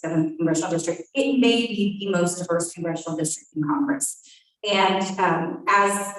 7th Congressional District, it may be the most diverse congressional district in Congress. And as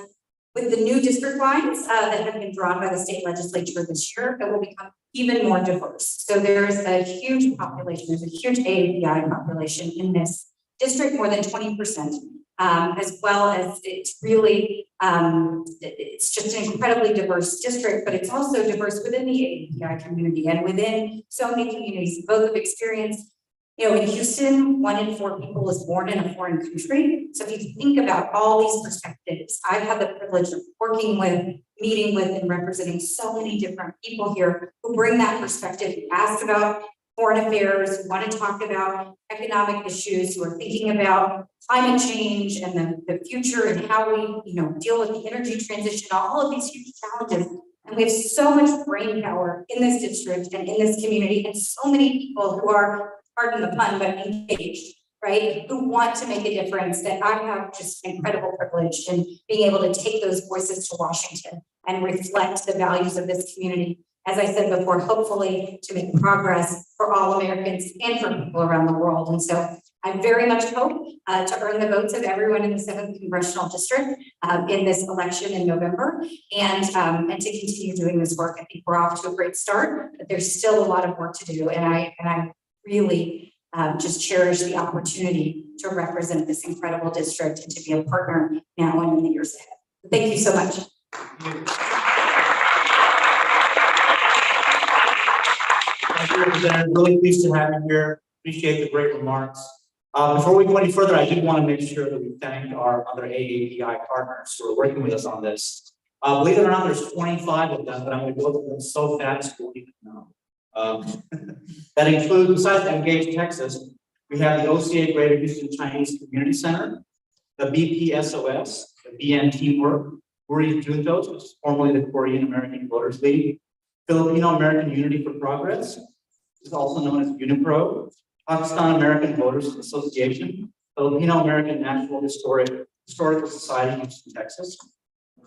with the new district lines that have been drawn by the state legislature this year, it will become even more diverse. So there's a huge population, there's a huge AAPI population in this district, more than 20%, as well as it's really, it's just an incredibly diverse district, but it's also diverse within the AAPI community and within so many communities, both of experience. You know, in Houston, 1 in 4 people is born in a foreign country. So if you think about all these perspectives, I've had the privilege of working with, meeting with, and representing so many different people here who bring that perspective, who ask about foreign affairs, who want to talk about economic issues, who are thinking about climate change and the future and how we, deal with the energy transition, all of these huge challenges. And we have so much brain power in this district and in this community, and so many people who are, pardon the pun, but engaged, right? Who want to make a difference, that I have just incredible privilege in being able to take those voices to Washington and reflect the values of this community. As I said before, hopefully to make progress for all Americans and for people around the world. And so I very much hope to earn the votes of everyone in the 7th Congressional District in this election in November, and to continue doing this work. I think we're off to a great start, but there's still a lot of work to do. And I really just cherish the opportunity to represent this incredible district and to be a partner now and in the years ahead. Thank you so much. Thank you, Representative. Really pleased to have you here. Appreciate the great remarks. Before we go any further, I did want to make sure that we thank our other AAPI partners who are working with us on this. Believe it or not, there's 25 of them, but I'm going to go through them so fast you won't even know. That includes, besides Engage Texas, we have the OCA Greater Houston Chinese Community Center, the BPSOS, the BN Teamwork, Korea Juntos, which is formerly the Korean American Voters League, Filipino American Unity for Progress, which is also known as UNIPRO, Pakistan American Voters Association, Filipino American National Historical Society, Houston, Texas,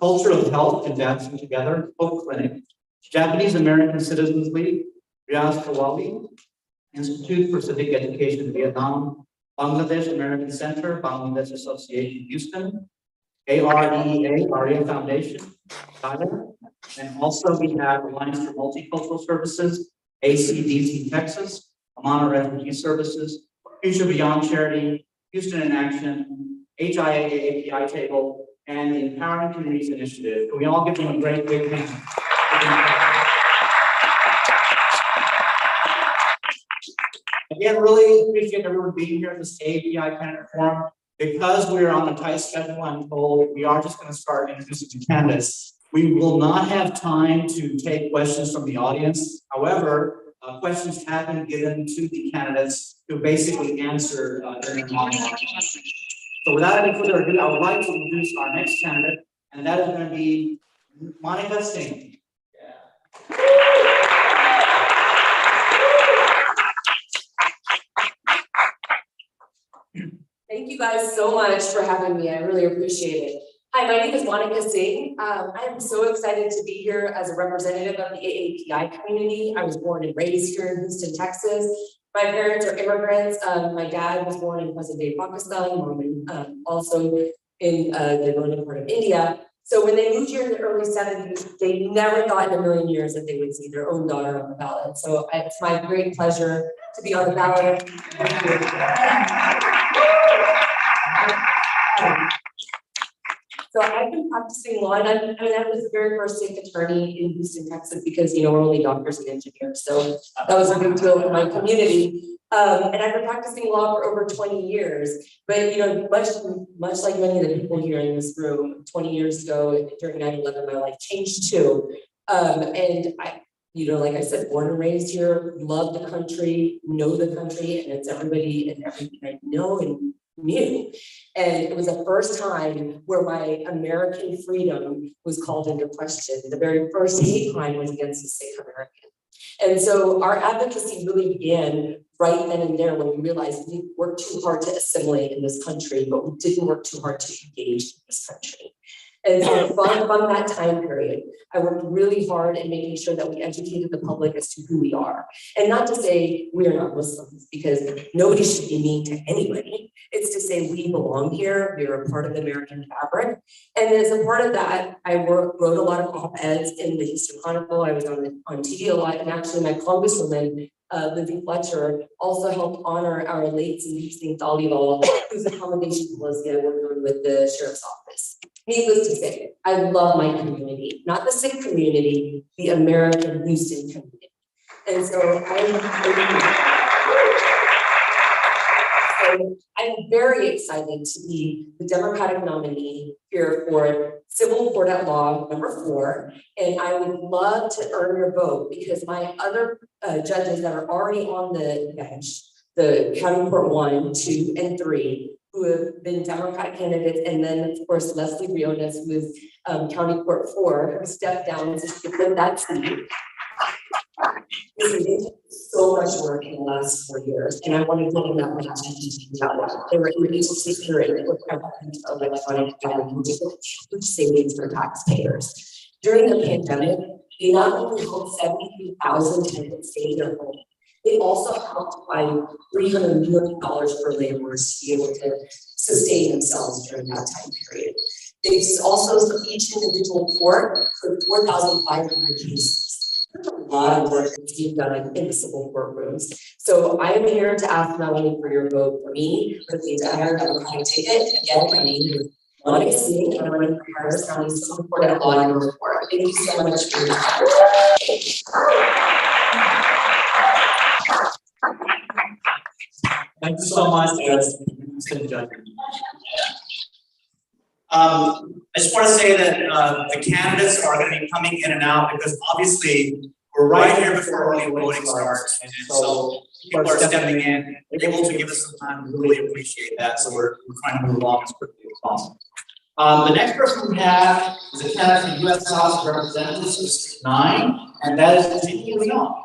Culture of Health Advancing Together, Hope Clinic, Japanese American Citizens League, Riaz Kawali, Institute for Civic Education Vietnam, Bangladesh American Center, Bangladesh Association Houston, AREA, ARIA Foundation, China, and also we have Alliance for Multicultural Services, ACDC Texas, Amana Refugee Services, Future Beyond Charity, Houston in Action, HIA API Table, and the Empowering Communities Initiative. Can we all give them a great big hand? Again, really appreciate everyone being here at this API candidate forum. Because we're on a tight schedule, I'm told we are just going to start introducing candidates. We will not have time to take questions from the audience. However, questions have been given to the candidates to basically answer during the monologue. So without any further ado, I would like to introduce our next candidate, and that is going to be Monica Singh. Thank you guys so much for having me. I really appreciate it. Hi, my name is Monica Singh. I am so excited to be here as a representative of the AAPI community. I was born and raised here in Houston, Texas. My parents are immigrants. My dad was born in present-day Pakistan, also in the northern part of India. So when they moved here in the early 70s, they never thought in a million years that they would see their own daughter on the ballot. So it's my great pleasure to be on the ballot. Thank you. So I've been practicing law, and I was the very first state attorney in Houston, Texas, because we're only doctors and engineers. So that was a big deal for my community. And I've been practicing law for over 20 years. But much like many of the people here in this room, 20 years ago during 9/11, my life changed too. And I, like I said, born and raised here, love the country, know the country, and it's everybody and everything I know and knew. And it was the first time where my American freedom was called into question. The very first hate crime was against a Sikh American. And so our advocacy really began right then and there when we realized we worked too hard to assimilate in this country, but we didn't work too hard to engage in this country. And so from that time period, I worked really hard in making sure that we educated the public as to who we are. And not to say we are not Muslims, because nobody should be mean to anybody. It's to say we belong here, we are a part of the American fabric. And as a part of that, I wrote a lot of op-eds in the Houston Chronicle. I was on TV a lot, and actually my congresswoman, Lizzie Fletcher, also helped honor our late St. Dhaliwal, whose accommodation policy I worked on with the sheriff's office. Needless to say, I love my community, not the Sikh community, the American Houston community. And so I'm very excited to be the Democratic nominee here for Civil Court at Law #4. And I would love to earn your vote because my other judges that are already on the bench, the County Court 1, 2, and 3, who have been Democratic candidates, and then of course Leslie Briones, who is County Court 4, who stepped down to give them that seat. They did so much work in the last 4 years, and I want to give them that much attention. They were able to secure it with electronic filing, huge savings for taxpayers. During the pandemic, they not only helped 73,000 tenants stay in their home, they also helped find $300 million for laborers to be able to sustain themselves during that time period. They've also, each individual court, for 4,500 cases. A lot of work that's being done in the civil courtrooms. So I am here to ask not only for your vote for me, but the entire Democratic ticket. Again, my name is Monica Singh, and I'm running for Harris County Civil Court at Law #4. Thank you so much for your time. Thank you so much, Judge. I just want to say that the candidates are going to be coming in and out because obviously we're right here before early voting starts, and so people are stepping in, they're able to give us some time. We really appreciate that, so we're trying to move along as quickly as possible. The next person we have is a candidate from the U.S. House of Representatives, District 9, and that is Ginny Leon.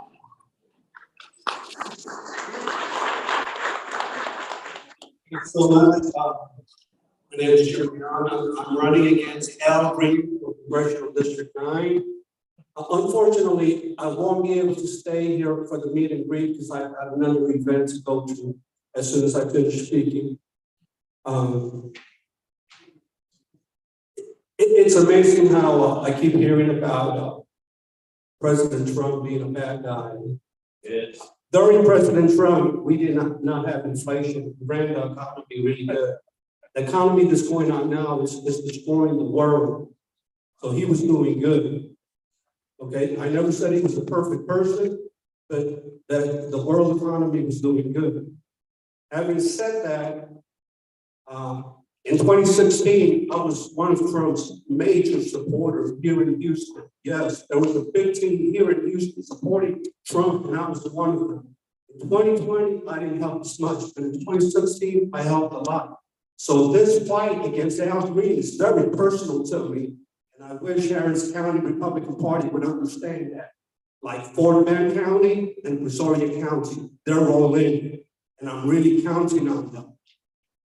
So my name is Jim Leon. I'm running against Al Green for Congressional District 9. Unfortunately, I won't be able to stay here for the meet and greet because I have another event to go to as soon as I finish speaking. It's amazing how I keep hearing about President Trump being a bad guy. Yes. During President Trump, we did not have inflation. We ran the economy really good. The economy that's going on now is destroying the world. So he was doing good. Okay, I never said he was a perfect person, but that the world economy was doing good. Having said that, in 2016, I was one of Trump's major supporters here in Houston. Yes, there was a big team here in Houston supporting Trump, and I was one of them. In 2020, I didn't help as much, but in 2016, I helped a lot. So this fight against Al Green is very personal to me, and I wish Harris County Republican Party would understand that. Like Fort Bend County and Brazoria County, they're all in, and I'm really counting on them.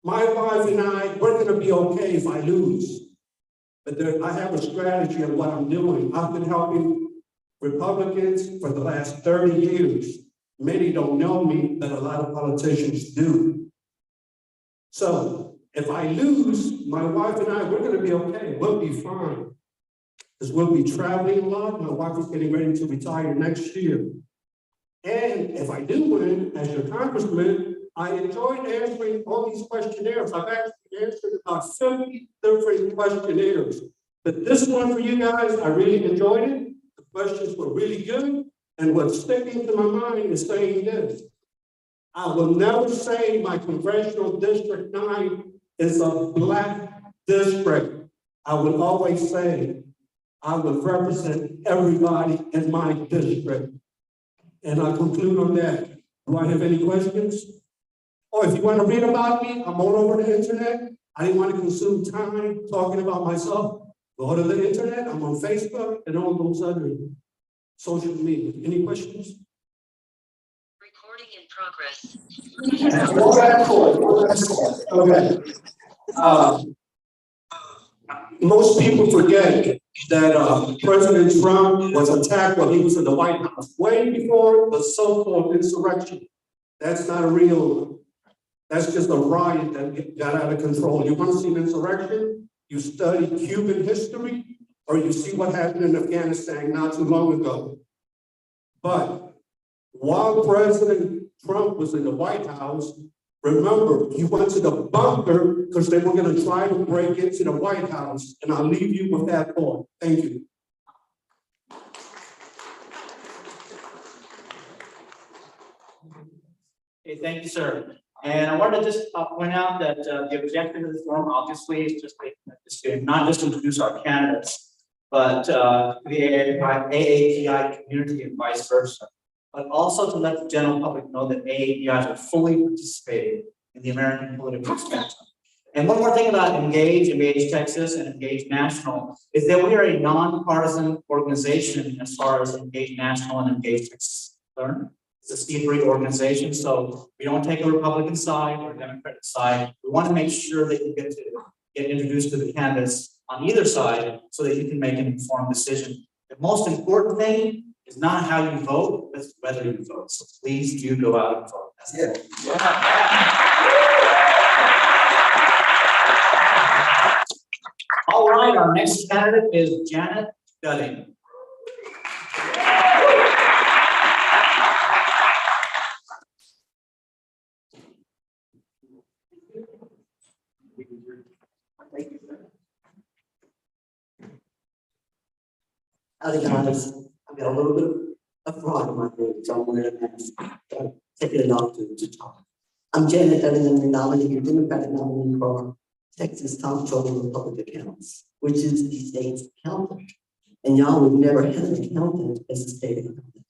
My wife and I, we're gonna be okay if I lose, but I have a strategy of what I'm doing. I've been helping Republicans for the last 30 years. Many don't know me, but a lot of politicians do. So if I lose, my wife and I, we're gonna be okay, we'll be fine. Because we'll be traveling a lot. My wife is getting ready to retire next year. And if I do win as your congressman, I enjoyed answering all these questionnaires. I've actually answered about 50 different questionnaires. But this one for you guys, I really enjoyed it. The questions were really good. And what's sticking to my mind is saying this. I will never say my congressional district 9 is a black district. I will always say I will represent everybody in my district. And I'll conclude on that. Do I have any questions? Or if you want to read about me, I'm all over the internet. I didn't want to consume time talking about myself. Go to the internet, I'm on Facebook and all those other social media. Any questions? Recording in progress. Okay. Most people forget that President Trump was attacked while he was in the White House, way before the so-called insurrection. That's not a real, that's just a riot that got out of control. You want to see an insurrection? You study Cuban history, or you see what happened in Afghanistan not too long ago. But while President Trump was in the White House, remember, he went to the bunker because they were going to try to break into the White House. And I'll leave you with that thought. Thank you. Okay, thank you, sir. And I wanted to just point out that the objective of this forum obviously is just to not just introduce our candidates, but the AAPI community and vice versa, but also to let the general public know that AAPIs are fully participating in the American political spectrum. And one more thing about Engage Texas and Engage National is that we are a nonpartisan organization as far as Engage National and Engage Texas learn. It's a C3 organization, so we don't take a Republican side or a Democratic side. We want to make sure that you get introduced to the candidates on either side so that you can make an informed decision. The most important thing is not how you vote, but whether you vote. So please do go out and vote. That's it. All right, our next candidate is Janet Gutting. Howdy guys, I've got a little bit of fraud in my throat, so I'm going to take it off to talk. I'm Janet Gutting, I'm the nominee, your Democratic nominee for Texas Comptroller of Public Accounts, which is the state's accountant. And y'all would never have an accountant as a state accountant.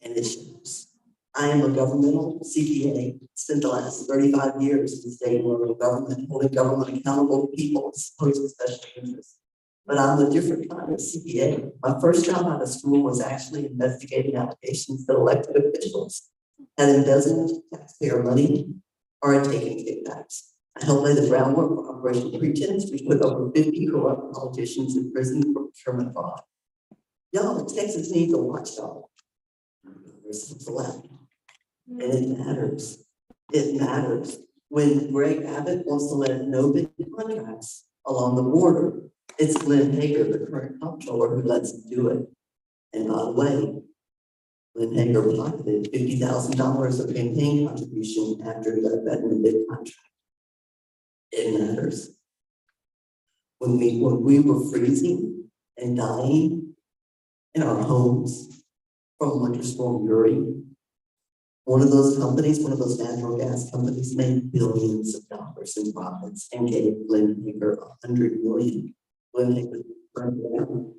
And it shows. I am a governmental CPA, spent the last 35 years in state and local government, holding government accountable to people as opposed to special interests. But I'm a different kind of CPA. My first job out of school was actually investigating applications that elected officials had embezzled taxpayer money or had taken kickbacks. I helped lay the groundwork for Operation Pretense, which put over 50 corrupt politicians in prison for procurement fraud. Y'all, Texas needs a watchdog. There's a left. And it matters. It matters. When Greg Abbott wants to let no bid contracts along the border, it's Lynn Hager, the current comptroller, who lets him do it. And by the way, Lynn Hager pocketed $50,000 of campaign contribution after he got that in the bid contract. It matters. When we were freezing and dying in our homes from Winter Storm Uri, one of those companies, one of those natural gas companies, made billions of dollars in profits and gave Lynn Hager $100 million. Lynn Hager burned down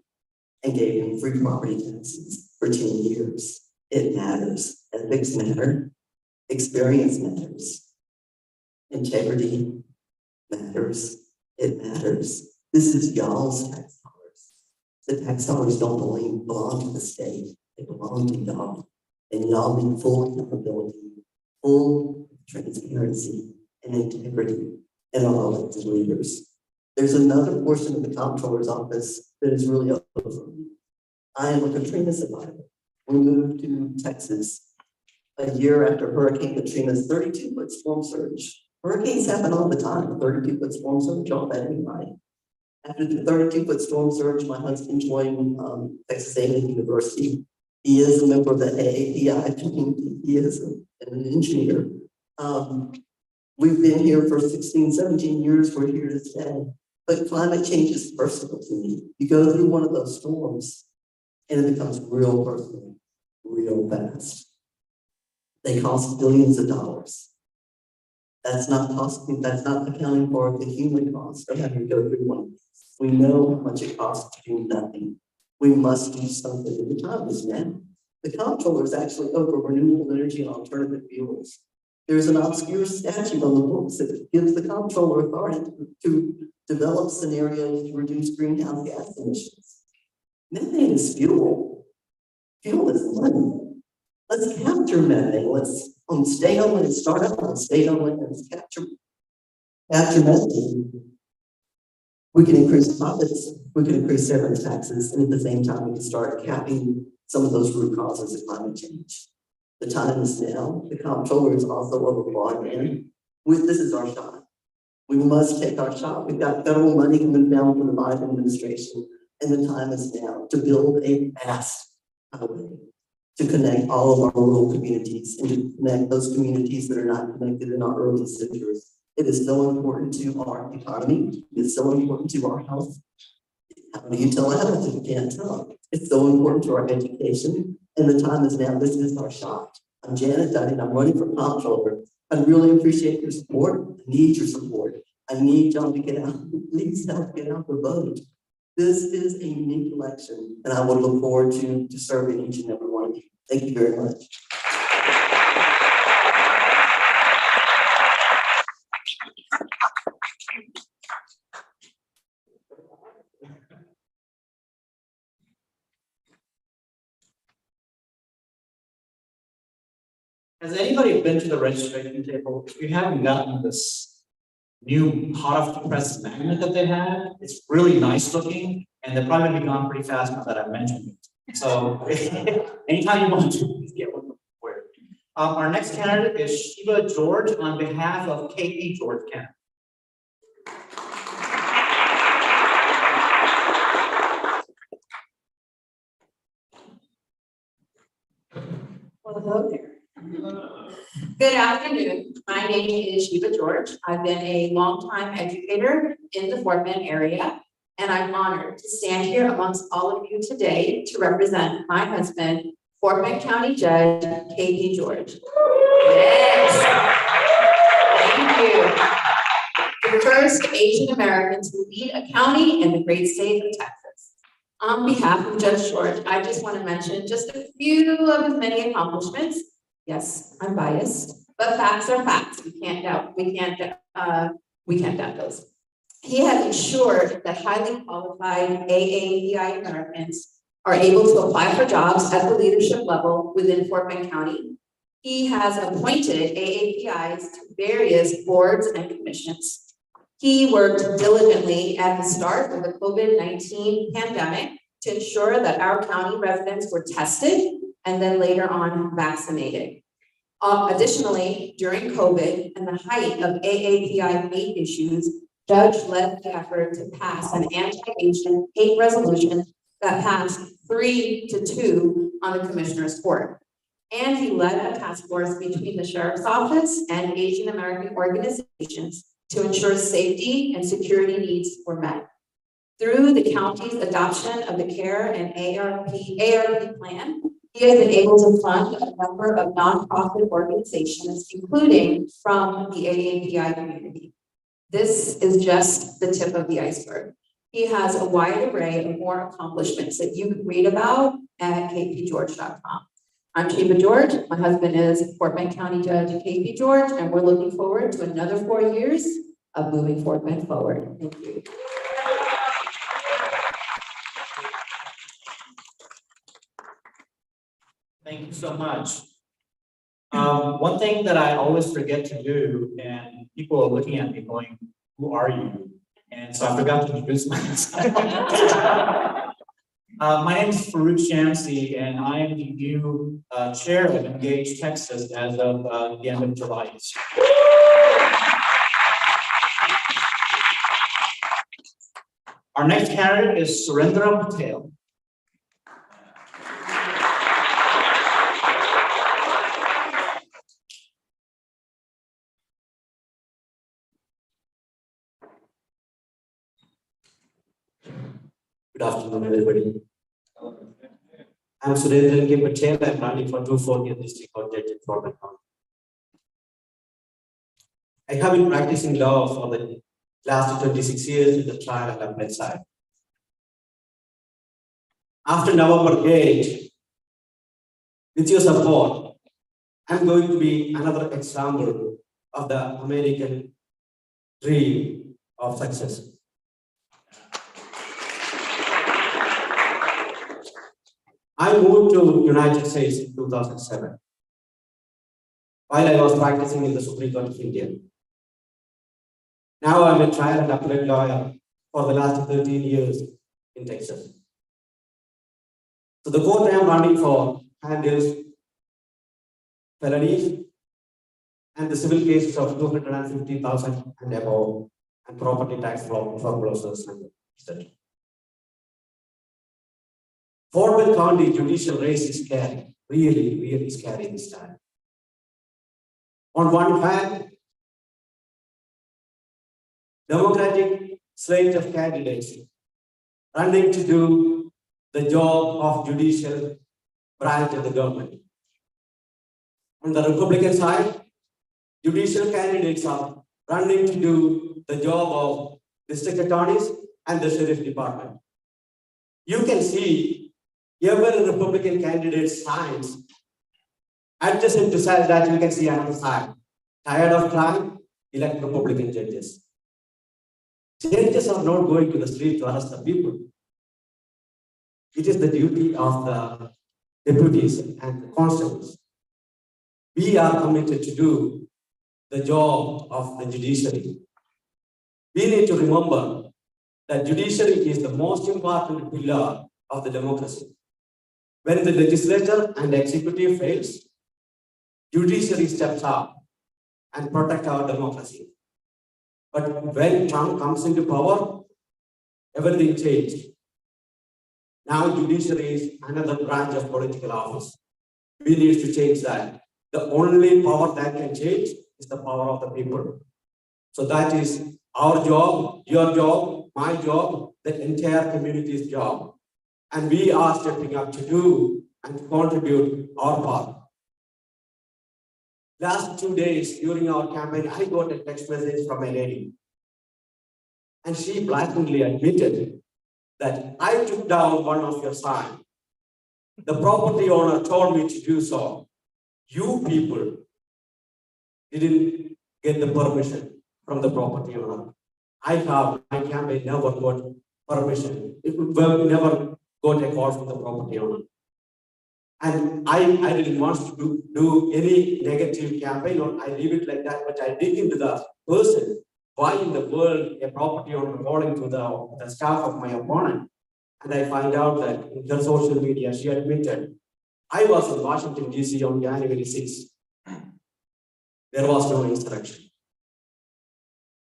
and gave him free property taxes for 10 years. It matters. Ethics matter. Experience matters. Integrity matters. It matters. This is y'all's tax dollars. The tax dollars don't belong to the state. They belong to y'all. And y'all need full accountability, full transparency, and integrity in our elected leaders. There's another portion of the comptroller's office that is really over. I am a Katrina survivor. We moved to Texas a year after Hurricane Katrina's 32-foot storm surge. Hurricanes happen all the time. A 32-foot storm surge, all that ain't right. After the 32-foot storm surge, my husband joined Texas A&M University. He is a member of the AAPI community. He is an engineer. We've been here for 16, 17 years. We're here to stay. But climate change is personal to me. You go through one of those storms and it becomes real personal, real fast. They cost billions of dollars. That's not accounting for the human cost of having to go through one. We know how much it costs to do nothing. We must do something. The time is now. The comptroller is actually over renewable energy and alternative fuels. There's an obscure statute on the books that gives the comptroller authority to develop scenarios to reduce greenhouse gas emissions. Methane is fuel. Fuel is money. Let's capture methane. Let's stay on and start up on stay on and capture methane. We can increase profits, we can increase severance taxes, and at the same time, we can start capping some of those root causes of climate change. The time is now. The comptroller is also overbought, and this is our shot. We must take our shot. We've got federal money coming down from the Biden administration, and the time is now to build a fast highway to connect all of our rural communities and to connect those communities that are not connected in our urban centers. It is so important to our economy. It is so important to our health. How do you tell health if you can't tell? It's so important to our education, and the time is now. This is our shot. I'm Janet Dunning. I'm running for comptroller. I really appreciate your support. I need your support. I need y'all to get out. Please help get out the vote. This is a unique election, and I will look forward to serving each and every one of you. Thank you very much. Has anybody been to the registration table? If you haven't gotten this new hot off the press magnet that they had, it's really nice looking, and they're probably gonna be gone pretty fast now that I mentioned it. So anytime you want to, please get one for it. Our next candidate is Sheba George on behalf of KP George County. Well, hello there. Good afternoon. My name is Sheba George. I've been a longtime educator in the Fort Bend area, and I'm honored to stand here amongst all of you today to represent my husband, Fort Bend County Judge KP George. Yes. Thank you. The first Asian American to lead a county in the great state of Texas. On behalf of Judge George, I just want to mention just a few of his many accomplishments. Yes, I'm biased, but facts are facts. We can't doubt those. He has ensured that highly qualified AAPI Americans are able to apply for jobs at the leadership level within Fort Bend County. He has appointed AAPIs to various boards and commissions. He worked diligently at the start of the COVID-19 pandemic to ensure that our county residents were tested and then later on vaccinated. Additionally, during COVID and the height of AAPI hate issues, Judge led the effort to pass an anti-Asian hate resolution that passed 3-2 on the Commissioner's Court. And he led a task force between the Sheriff's Office and Asian American organizations to ensure safety and security needs were met. Through the county's adoption of the CARE and ARP plan, he has been able to fund a number of nonprofit organizations, including from the AAPI community. This is just the tip of the iceberg. He has a wide array of more accomplishments that you can read about at kpgeorge.com. I'm Sheba George. My husband is Fort Bend County Judge KP George, and we're looking forward to another 4 years of moving Fort Bend forward. Thank you. Thank you so much. One thing that I always forget to do, and people are looking at me going, "Who are you?" And so I forgot to introduce myself. My name is Farouk Shamsi, and I am the new chair of Engage Texas as of the end of July. Our next candidate is Surendra Patel. Good afternoon, everybody. I'm Surendra Patel. I'm running for 240th District Court Judge in Fort Bend County. I have been practicing law for the last 26 years in the trial and appellate side. After November 8, with your support, I'm going to be another example of the American dream of success. I moved to United States in 2007 while I was practicing in the Supreme Court of India. Now I'm a trial and appellate lawyer for the last 13 years in Texas. So the court I am running for handles felonies and the civil cases of 250,000 and above, and property tax foreclosures and etc. Fort Bend County judicial race is scary, really scary this time. On one hand, Democratic slate of candidates running to do the job of judicial branch of the government. On the Republican side, judicial candidates are running to do the job of district attorneys and the sheriff department. You can see every Republican candidate signs adjacent to that you can see another side. Tired of crime, elect Republican judges. Judges are not going to the street to arrest the people. It is the duty of the deputies and the constables. We are committed to do the job of the judiciary. We need to remember that judiciary is the most important pillar of the democracy. When the legislature and the executive fails, judiciary steps up and protect our democracy. But when Trump comes into power, everything changed. Now judiciary is another branch of political office. We need to change that. The only power that can change is the power of the people. So that is our job, your job, my job, the entire community's job. And we are stepping up to do and to contribute our part. Last 2 days during our campaign, I got a text message from a lady. And she blatantly admitted that I took down one of your signs. The property owner told me to do so. You people didn't get the permission from the property owner. My campaign never got permission. It never got a call from the property owner. And I didn't want to do any negative campaign, or I leave it like that, but I dig into the person. Why in the world a property owner calling to the staff of my opponent? And I find out that in her social media, she admitted, I was in Washington, D.C. on January 6th. There was no insurrection.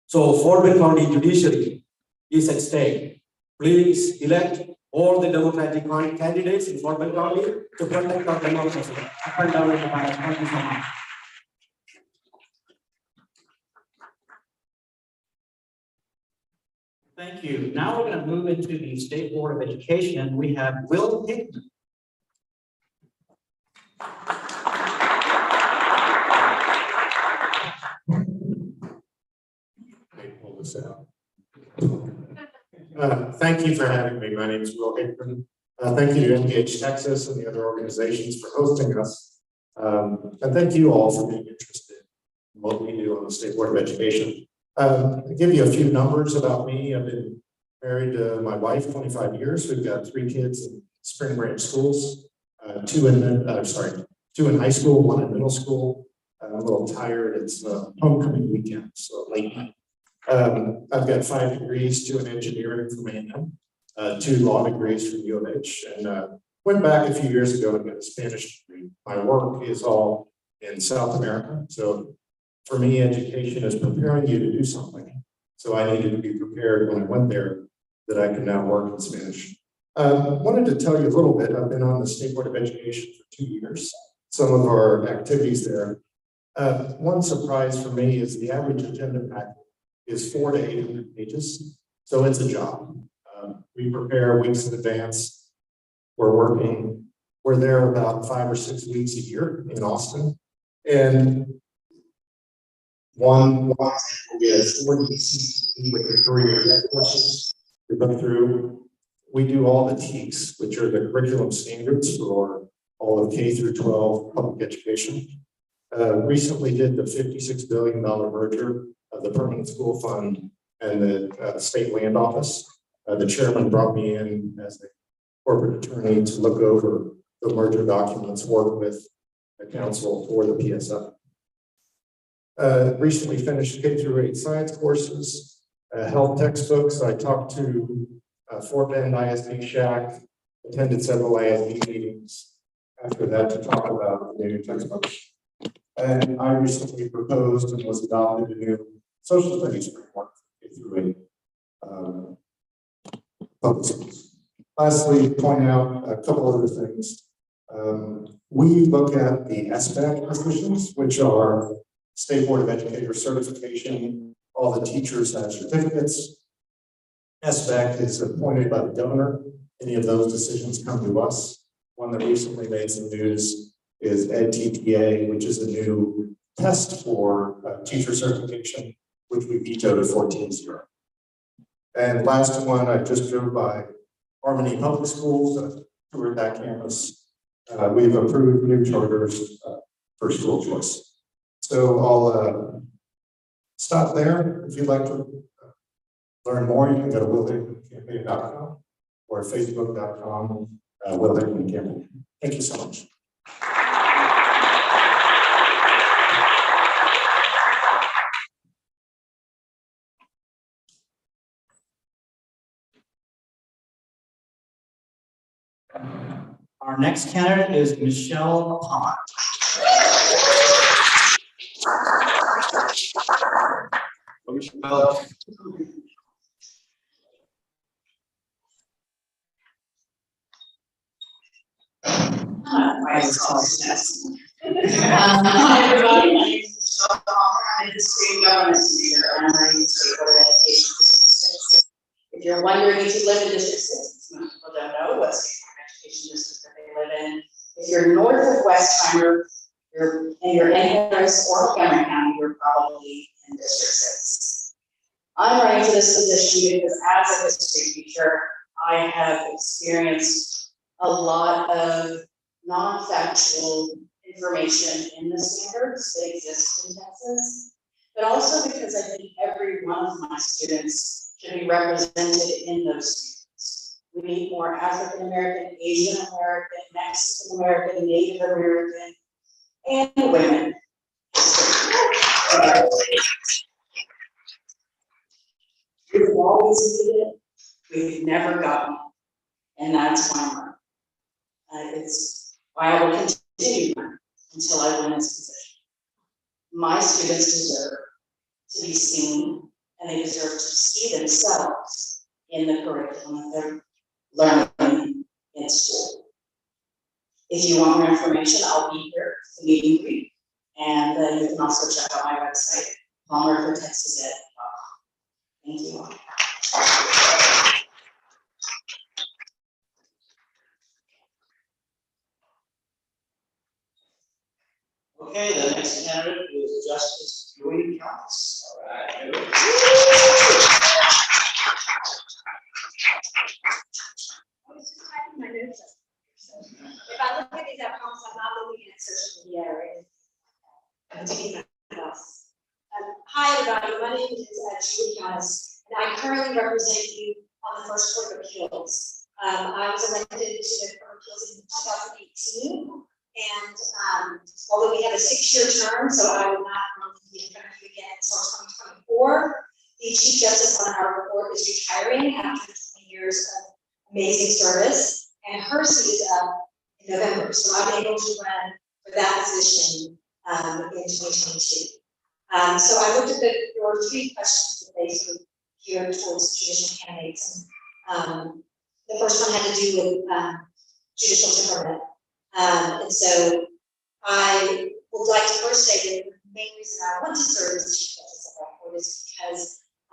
So Fort Bend County Judiciary is at stake. Please elect all the Democratic candidates in Fort Bend County to protect our democracy. Up and down in the past. Thank you so much. Thank you. Now we're going to move into the State Board of Education. We have Will Hickman. Let me pull this out. Thank you for having me. My name is Will Hickman. Thank you to Engage Texas and the other organizations for hosting us. And thank you all for being interested in what we do on the State Board of Education. I'll give you a few numbers about me. I've been married to my wife 25 years. We've got 3 kids in Spring Branch schools, 2 in high school, 1 in middle school. I'm a little tired. It's homecoming weekend, so late night. I've got 5 degrees, 2 in engineering from A&M, 2 law degrees from U of H, and went back a few years ago and got a Spanish degree. My work is all in South America, so for me, education is preparing you to do something. So I needed to be prepared when I went there that I can now work in Spanish. Wanted to tell you a little bit. I've been on the State Board of Education for 2 years. Some of our activities there. One surprise for me is the average agenda packet is 400 to 800 pages. So it's a job. We prepare weeks in advance. We're there about 5 or 6 weeks a year in Austin. And one we have 40 with the career courses we look through. We do all the TEKS, which are the curriculum standards for all of K through 12 public education. Recently did the $56 billion merger of the Permanent School Fund and the State Land Office. The chairman brought me in as a corporate attorney to look over the merger documents, work with the council for the PSF. Recently finished K through 8 science courses. Health textbooks, I talked to Fort Bend ISD Shack, attended several ISD meetings after that to talk about the new textbooks. And I recently proposed and was adopted a new social studies framework through public schools. Lastly, point out a couple other things. We look at the SBAC positions, which are State Board of Educator certification. All the teachers have certificates. SBAC is appointed by the governor. Any of those decisions come to us. One that recently made some news is EdTPA, which is a new test for teacher certification, which we vetoed at 14-0. And last one, I just drove by Harmony Public Schools, toured that campus. We've approved new charters for school choice. So I'll stop there. If you'd like to learn more, you can go to willhickmancampaign.com or facebook.com, Will Hickman Campaign. Thank you so much. Our next candidate is Michelle Pond. Michelle. Hi, everybody. My name is Michelle Palmer. I'm the student governance leader. I'm running the State Board of Education District 6. If you're wondering if you live in District 6, most people don't know what State Board of Education district that they live in. If you're north of Westheimer, and you're in Harris or Montgomery County, you're probably in District 6. I'm running for this position because as a history teacher, I have experienced a lot of non-factual information in the standards that exist in Texas, but also because I think every one of my students should be represented in those standards. We need more African American, Asian American, Mexican American, Native American, and women. We've always needed it, we've never gotten it, and that's why I'm running. It's why I will continue until I win this position. My students deserve to be seen, and they deserve to see themselves in the curriculum that they're learning in school. If you want more information, I'll be here to meet and greet, and you can also check out my website, palmerfortexased.com. Thank you all. Okay, the next candidate is Justice Louis Counts. All right. If I look at these outcomes, I'm not looking at social media or I'm taking my class. Hi, everybody. My name is Julie Counts, and I currently represent you on the First Court of Appeals. I was elected to the Court of Appeals in 2018. And although we have a 6-year term, so I will not be in front of you again until 2024, the Chief Justice on our court is retiring after 20 years of amazing service, and her seat is up in November. So I'm able to run for that position in 2022. So I looked at there were 3 questions that they sort of geared towards judicial candidates. The first one had to do with judicial temperament. And so I would like to first say that the main reason I want to serve as Chief Justice of our court is because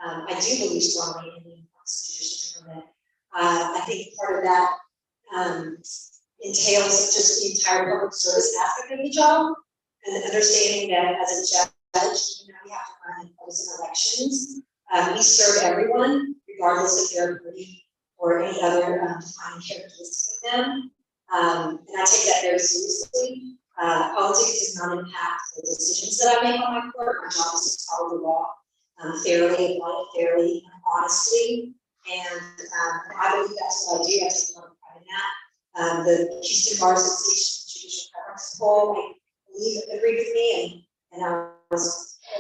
I do believe strongly in the importance of judicial temperament. I think part of that entails just the entire public service aspect of the job and understanding that as a judge, we have to run in partisan elections. We serve everyone, regardless of their ability or any other defining characteristics of them. And I take that very seriously. Politics does not impact the decisions that I make on my court. My job is to follow the law fairly, apply it fairly, and honestly. And I believe that's what I do. I take a lot of pride in that. The Houston Bar Association Judicial Preference Poll, I believe, agreed with me, and I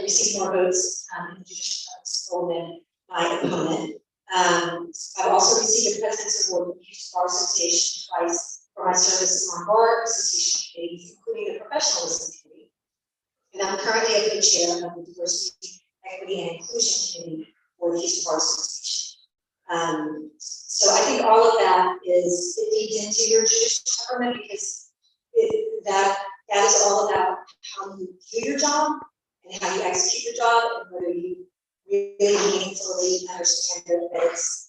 received more votes in the Judicial Preference Poll than my opponent. I've also received a President's Award from the Houston Bar Association twice for my service on bar association committees, including the professionalism committee. And I'm currently a co-chair of the Diversity, Equity, and Inclusion Committee for the Houston Bar Association. So I think all of that is, it feeds into your judicial government because that is all about how you do your job and how you execute your job and whether you really meaningfully understand that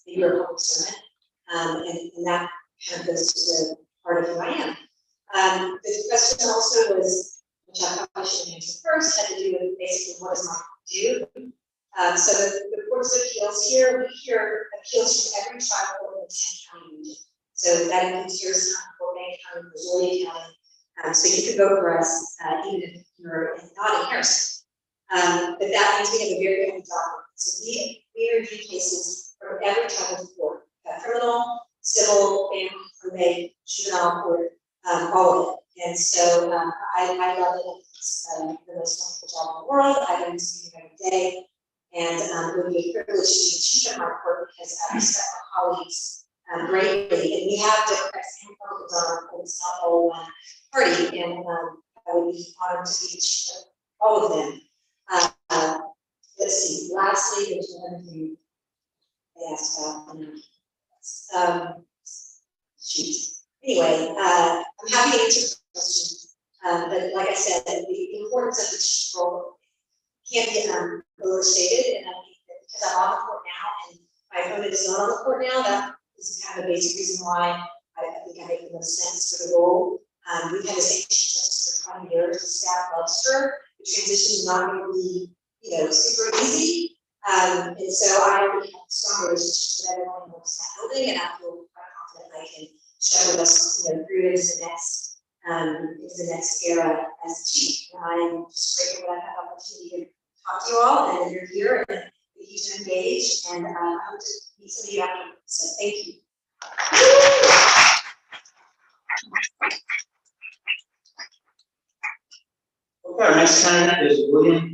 you're a public servant. And that kind of goes to the part of who I am. The question also was, which I probably should answer first, had to do with basically what does my do. So the courts of appeals here, we hear appeals from every trial court in the 10-county region. So that includes Harrison County, Fort Wayne County, Missouri County. So you could vote for us even if you're not in Harrison. But that means we have a very good document. So we review cases from every type of court, criminal, civil, family, probate, juvenile court, all of it. And so I love it. It's the most wonderful job in the world. I learn something every day. And it would be a privilege to be chief of my court because I respect my colleagues greatly. And we have different Republicans on our court. It's not all one party. And I would be honored to be chief of all of them. Let's see. Lastly, there's another thing they asked about. Shoot. Anyway, I'm happy to answer questions. But like I said, the importance of the chief role can't be overstated. And I think that because I'm on the court now and my opponent is not on the court now, that is kind of a basic reason why I think I make the most sense for the role. We've had the same chief justice for 20 years, the staff Webster. The transition is not going to be, super easy. And so I already have strong relationships with everyone who works in that building, and I feel quite confident I can shepherd us, through into the next era as chief. And I'm just grateful that I have the opportunity to talk to you all, and that you're here and that you're engaged, and I hope to meet some of you afterwards. So thank you. Okay, our next candidate is William.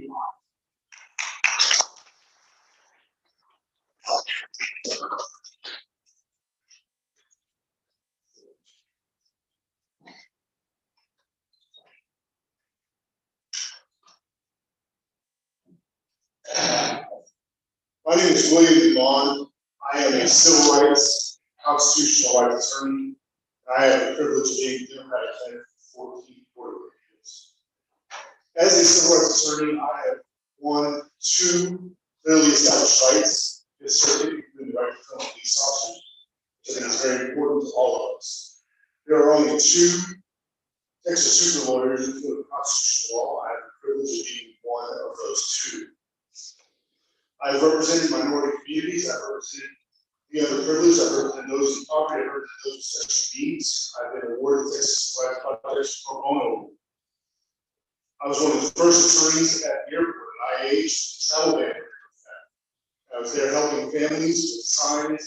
My name is William Vaughn. I am a civil rights, constitutional rights attorney. I have the privilege of being Democratic candidate for 14 Court of Appeals. As a civil rights attorney, I have won 2 clearly established rights, this circuit, including the right to criminal police officers, which I think is very important to all of us. There are only 2 Texas super lawyers who feel constitutional law. I have the privilege of being one of those 2. I've represented minority communities. I've represented the underprivileged. I've represented those in poverty. I've represented those with special needs. I've been awarded the Texas Civil Rights Project pro bono. I was one of the first attorneys at the airport at IH, travel ban. I was there helping families with signs.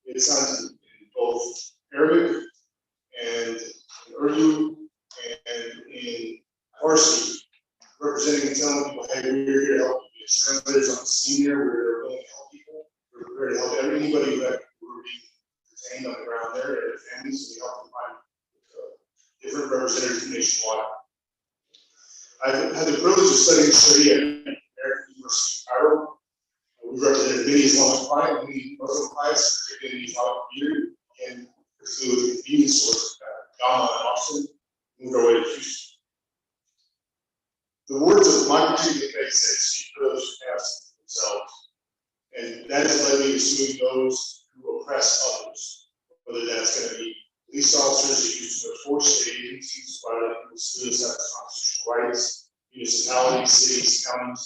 We had signs in both Arabic and in Urdu and in Farsi, representing and telling people, hey, we're here to help you. We have translators on the scene here. We're willing to help people. We're prepared to help anybody that were being detained on the ground there and their families. We help them find different representatives nationwide. I've had the privilege of studying Sharia at American University of Cairo. We've represented many Islamic clients, many Muslim clients, particularly in the Islamic community, and pursued the convenience stores at Ghana and Austin, moved our way to Houston. The words of my particular case say, seek for those who pass themselves. And that has led me to suing those who oppress others, whether that's going to be police officers who use too much force, state agencies, violate people's citizens' constitutional rights, municipalities, cities, counties.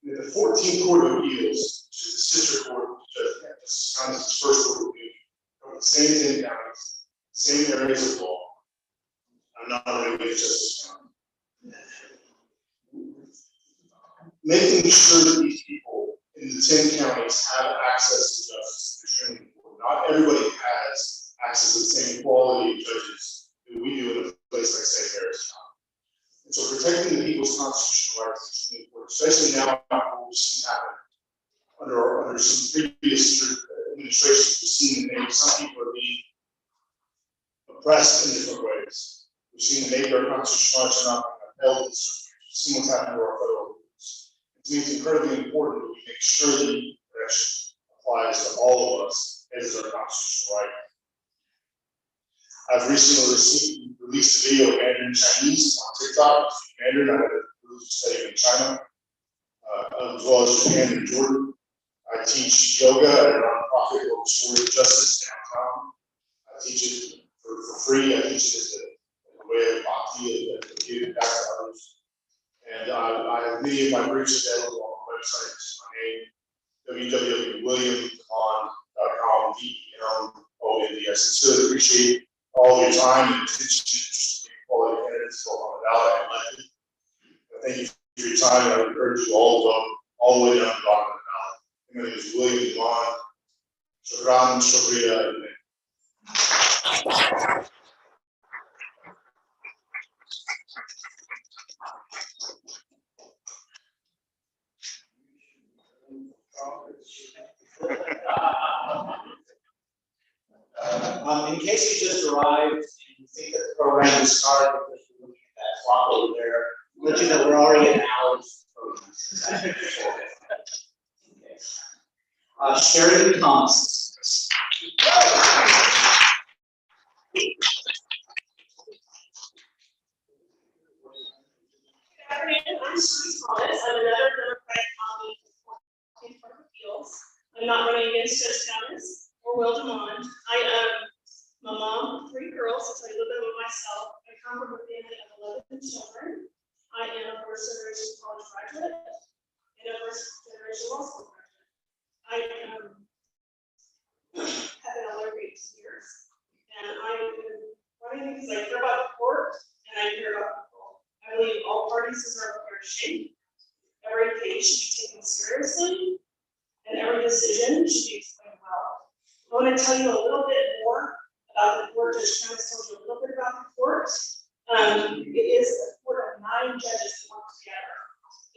And the 14th Court of Appeals, which is the sister court of Justice County's first court of appeal, cover the same 10 counties, same areas of law. I'm not running against Justice County. Making sure that these people in the 10 counties have access to justice is extremely important. Not everybody has access to the same quality of judges that we do in a place like, say, Harris County. And so protecting the people's constitutional rights is extremely important, especially now after what we've seen happen under some previous administrations, we've seen that maybe some people are being oppressed in different ways. We've seen that maybe our constitutional rights are not upheld in certain ways. We've seen what's happening to our federal rules. To me, it's incredibly important that we make sure that the protection applies to all of us as our constitutional right. I've recently released a video in Mandarin Chinese on TikTok. Mandarin, I had a religious study in China, as well as Japan and Jordan. I teach yoga at a nonprofit called Restorative Justice downtown. I teach it for free. I teach it as a way of bhakti that give back to others. And I have many of my briefs available on my website. It's my name, www.williamdemond.com, DEMOND. I sincerely appreciate all your time and attention to quality candidates both on the ballot and elected. Thank you for your time, and I would encourage you all to vote all the way down to the bottom of the ballot. My name is William Demond. Shukran, shukriya. In case you just arrived and you think that the program is started because you're looking at that clock over there, I'll let you know we're already an hour into the program. Sharing the comments. Good afternoon, I'm Susie Thomas. I'm another Democratic nominee for 14th Court of Appeals. I'm not running against Judge Thomas or Will Demond. I am a mom of 3 girls, to tell you a little bit about myself. I come from a family of 11 children. I am a first generation college graduate and a first generation law school graduate. I have been a lawyer for 18 years, and I've been running because I care about the court and I care about people. I believe all parties deserve a fair shake. Every case should be taken seriously, and every decision should be explained well. I want to tell you a little bit more about the court. Judge Thomas told you a little bit about the court. It is a court of 9 judges that work together,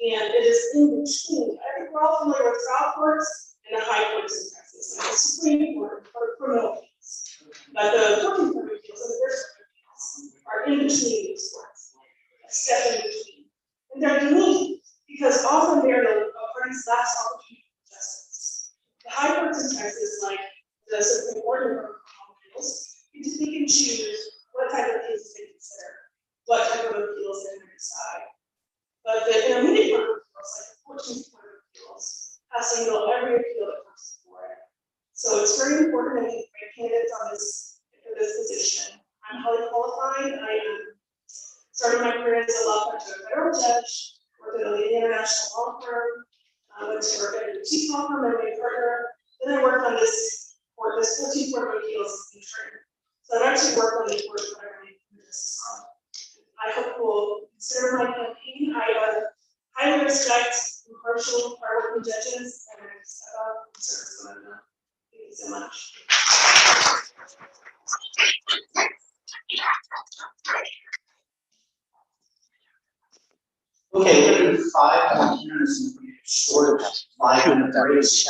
and it is in between. I think we're all familiar with trial courts and the high courts in Texas, like the Supreme Court for criminal cases. But the 14th Court of Appeals and the First Court of Appeals are in between these courts, a step in between. And they're unique because often they're the parties' last opportunity for justice. The high courts in Texas, like the Supreme Court and Court of Appeals, you just pick and choose what type of cases they consider, what type of appeals they may decide. But the intermediate Court of Appeals, like the 14th Court of Appeals, has to handle every appeal that comes before it. So it's very important that we bring candidates on for this position. I'm highly qualified. I started my career as a law clerk to a federal judge, worked at a leading international law firm, went to work at a boutique law firm and my partner. Then I worked on this 14th Court of Appeals in training. So I've actually worked on the court that I really justice on. I hope you will consider my campaign. I highly respect impartial, hardworking judges, and I step up and serve some of them. Thank you so much. Okay, we're going to do 5 more minutes and we short 5-minute breaks.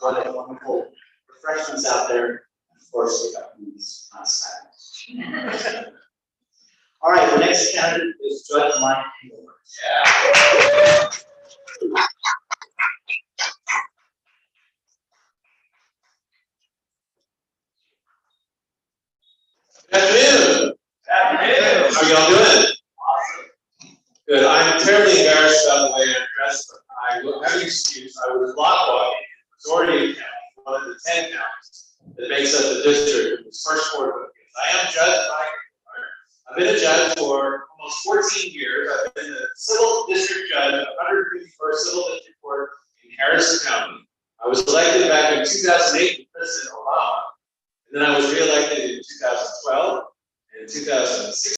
Wonderful refreshments out there. Of course, we got these on silence. All right, the next candidate is Judge Mike Engelberg. Yeah. Good afternoon. How are y'all doing? Awesome. Good. I'm terribly embarrassed about the way I'm dressed, but I will have an excuse. I was block walking in Missouri County, one of the 10 counties that makes up the district of this first Court of Appeals. I am Judge Mike Engelberg. I've been a judge for almost 14 years. I've been the civil district judge of 151st Civil District Court in Harrison County. I was elected back in 2008 to President Obama. And then I was reelected in 2012 and in 2016.